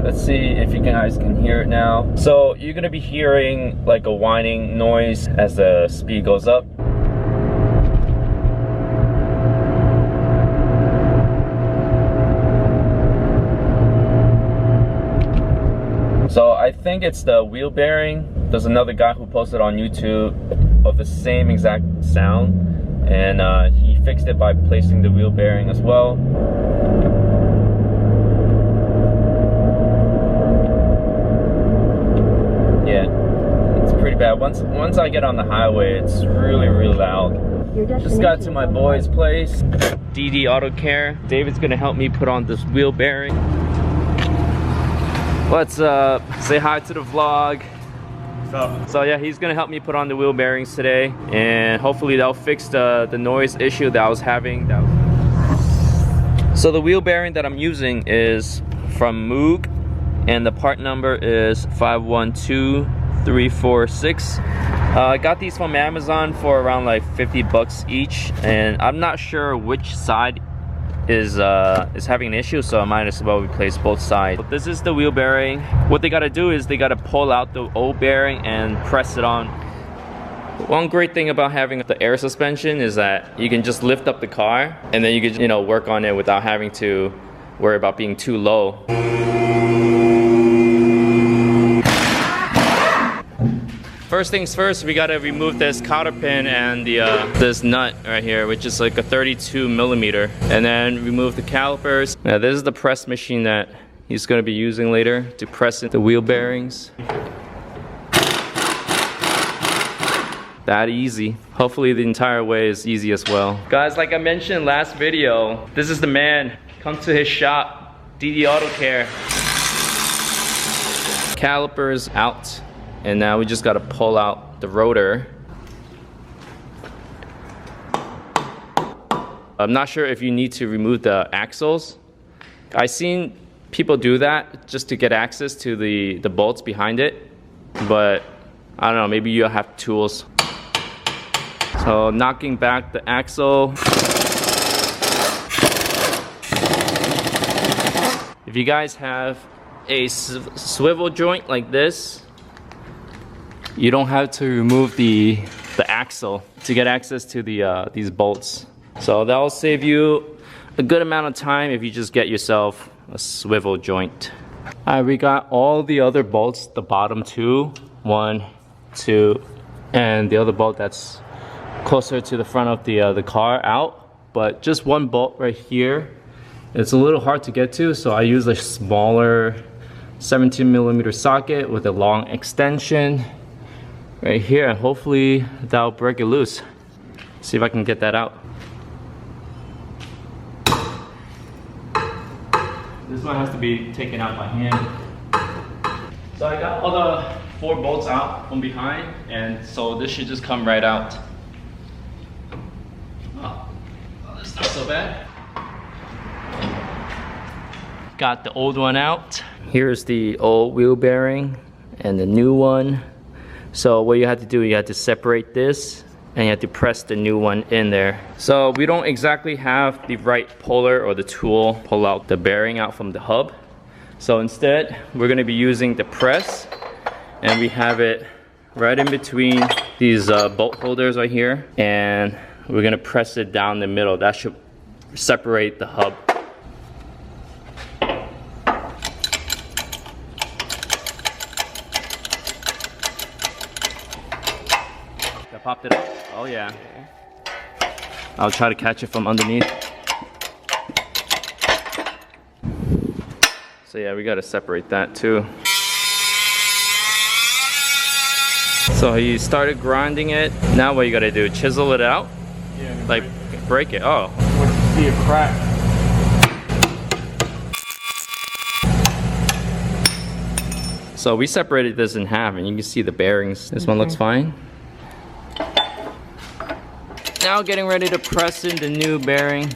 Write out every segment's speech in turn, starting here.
Let's see if you guys can hear it now. So you're gonna be hearing like a whining noise as the speed goes up. So I think it's the wheel bearing. There's another guy who posted on YouTube of the same exact sound, and he fixed it by placing the wheel bearing as well. Yeah, it's pretty bad. Once I get on the highway, it's really loud. Just got to my boy's place, DD Auto Care. David's gonna help me put on this wheel bearing. What's up? Say hi to the vlog. What's up? So yeah, he's gonna help me put on the wheel bearings today, and hopefully that'll fix the noise issue that I was having. So the wheel bearing that I'm using is from Moog, and the part number is 512346. I got these from Amazon for around like 50 bucks each, and I'm not sure which side is having an issue, so I might as well replace both sides. But this is the wheel bearing. What they gotta do is they gotta pull out the old bearing and press it on. One great thing about having the air suspension is that you can just lift up the car and then you can, you know, work on it without having to worry about being too low. First things first, we gotta remove this cotter pin and the this nut right here, which is like a 32 millimeter, and then remove the calipers. Now this is the press machine that he's gonna be using later to press in the wheel bearings. That easy. Hopefully the entire way is easy as well. Guys, like I mentioned last video, this is the man. Come to his shop, DD Auto Care. Calipers out. And now we just gotta pull out the rotor. I'm not sure if you need to remove the axles. I've seen people do that just to get access to the bolts behind it. But I don't know, maybe you'll have tools. So knocking back the axle. If you guys have a swivel joint like this, you don't have to remove the axle to get access to these bolts. So that'll save you a good amount of time if you just get yourself a swivel joint. Alright, we got all the other bolts, the bottom two, 1, 2, and the other bolt that's closer to the front of the car out. But just one bolt right here, it's a little hard to get to, so I use a smaller 17 millimeter socket with a long extension right here, and hopefully that'll break it loose. See if I can get that out. This one has to be taken out by hand. So I got all the 4 bolts out from behind, and so this should just come right out. Oh, that's not so bad. Got the old one out. Here's the old wheel bearing and the new one. So what you have to do, you have to separate this and you have to press the new one in there. So we don't exactly have the right puller or the tool pull out the bearing out from the hub. So instead, we're gonna be using the press, and we have it right in between these bolt holders right here, and we're gonna press it down the middle. That should separate the hub. Popped it up. Oh yeah. I'll try to catch it from underneath. So yeah, we gotta separate that too. So you started grinding it. Now what you gotta do? Chisel it out? Yeah. Like break it. Oh. Once you see a crack. So we separated this in half, and you can see the bearings. This one looks fine. Now getting ready to press in the new bearing.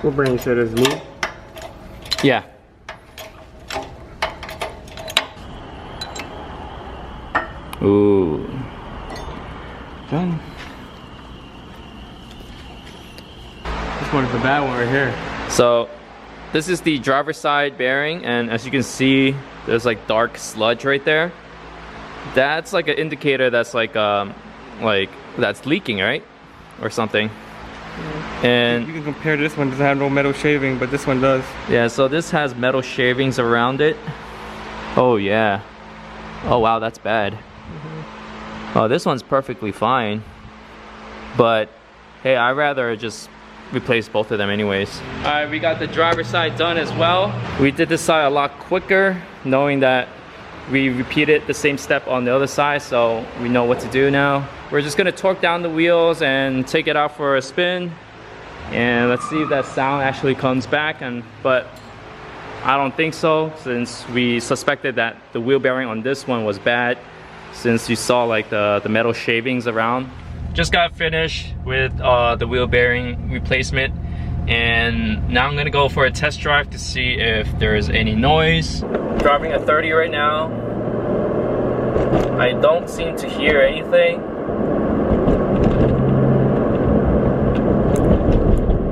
What brand you said is Moog? Yeah. Ooh. Done. This one is the bad one right here. So this is the driver's side bearing, and as you can see, there's like dark sludge right there. That's like an indicator that's like that's leaking, right? Or something. And you can compare this one, doesn't have no metal shaving, but this one does. Yeah, so this has metal shavings around it. Oh yeah. Oh wow, that's bad. Oh, this one's perfectly fine. But hey, I'd rather just replace both of them anyways. Alright, we got the driver's side done as well. We did this side a lot quicker, knowing that we repeated the same step on the other side, so we know what to do now. We're just gonna torque down the wheels and take it out for a spin. And let's see if that sound actually comes back. But I don't think so, since we suspected that the wheel bearing on this one was bad, since you saw like the metal shavings around. Just got finished with the wheel bearing replacement, and now I'm gonna go for a test drive to see if there's any noise. Driving at 30 right now. I don't seem to hear anything.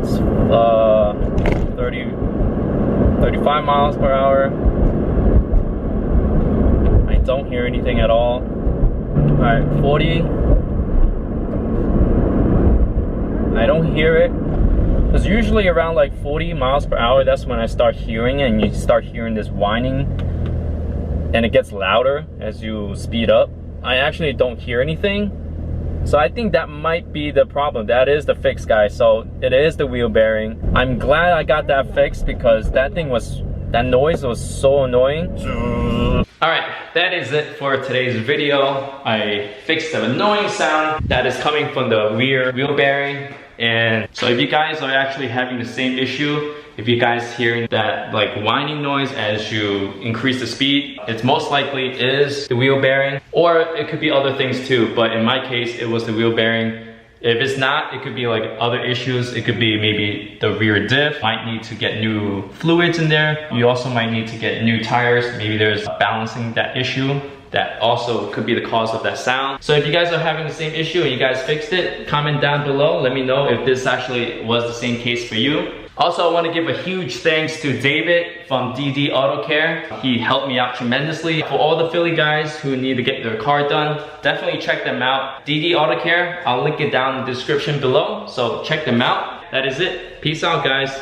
It's 35 miles per hour. I don't hear anything at all. Alright, 40. I don't hear it. Because usually around like 40 miles per hour, that's when I start hearing it, and you start hearing this whining. And it gets louder as you speed up. I actually don't hear anything. So I think that might be the problem. That is the fix, guys. So it is the wheel bearing. I'm glad I got that fixed, because that noise was so annoying. Alright, that is it for today's video. I fixed the annoying sound that is coming from the rear wheel bearing. And so if you guys are actually having the same issue, if you guys hearing that like whining noise as you increase the speed, it's most likely is the wheel bearing, or it could be other things too. But in my case, it was the wheel bearing. If it's not, it could be like other issues. It could be maybe the rear diff. Might need to get new fluids in there. You also might need to get new tires. Maybe there's balancing that issue. That also could be the cause of that sound. So if you guys are having the same issue and you guys fixed it, comment down below. Let me know if this actually was the same case for you. Also, I want to give a huge thanks to David from DD Auto Care. He helped me out tremendously. For all the Philly guys who need to get their car done, definitely check them out. DD Auto Care, I'll link it down in the description below. So check them out. That is it. Peace out, guys.